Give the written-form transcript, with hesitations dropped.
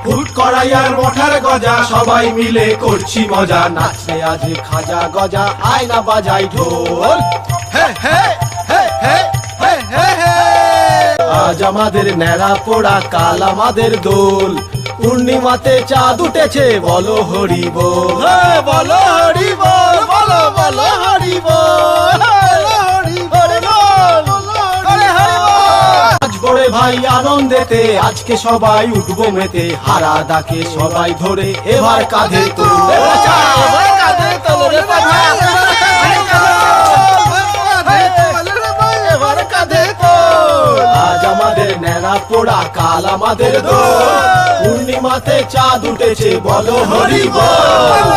Foot কড়াই আর মঠার গজা সবাই মিলে করছি মজা। নাচে আজ খাজা গজা আয়না বাজাই ঢোল। হে হে হে হে হে হে হে। আজ আমাদের ন্যাড়া পোড়া কাল আমাদের দোল। পূর্ণিমাতে চাঁদ উঠেছে বলো হরি বল। বলো হরি বল, বলো বলো হরি বল। আজ বড়ে ভাই আনন্দেতে আজকে সবাই উঠবো মেতে। হারা দাকে সবাই ধরে এবার কাঁধে তোলে। এবার কাঁধে তোলে এবার কাঁধে তোল। আজ আমাদের ন্যাড়া পোড়া কাল আমাদের দোল। পূর্ণিমাতে চাঁদ উঠেছে বলো হরি বল।